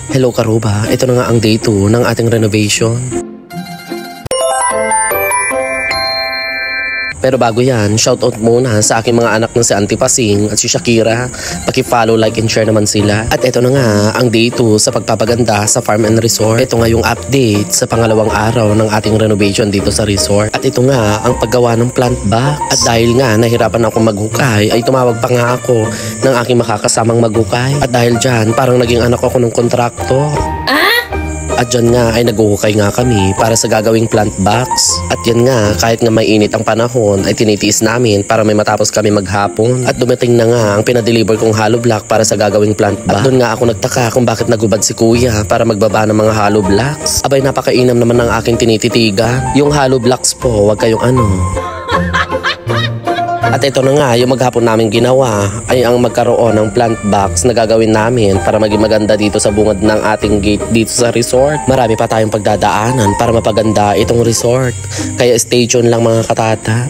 Hello Karuba, ito na nga ang day 2 ng ating renovation. Pero bago yan, shoutout muna sa aking mga anak na si Auntie Pasing at si Shakira. Paki-follow, like, and share naman sila. At ito na nga ang day 2 sa pagpapaganda sa Farm and Resort. Ito nga yung update sa pangalawang araw ng ating renovation dito sa resort. At ito nga ang paggawa ng plant box. At dahil nga nahirapan ako maghukay, ay tumawag pa nga ako ng aking makakasamang maghukay. At dahil dyan, parang naging anak ako ng kontraktor. At dyan nga ay naghuhukay nga kami para sa gagawing plant box. At yan nga, kahit nga mainit ang panahon ay tinitiis namin para may matapos kami maghapon. At dumating na nga ang pinadeliver kong hollow block para sa gagawing plant box. At doon nga ako nagtaka kung bakit nagubad si kuya para magbaba ng mga hollow blocks. Abay, napakainam naman ng aking tinititigan. Yung hollow blocks po, wag kayong ano. At ito na nga, yung maghapon namin ginawa ay ang magkaroon ng plant box na gagawin namin para maging maganda dito sa bungad ng ating gate dito sa resort. Marami pa tayong pagdadaanan para mapaganda itong resort. Kaya stay tuned lang mga katata.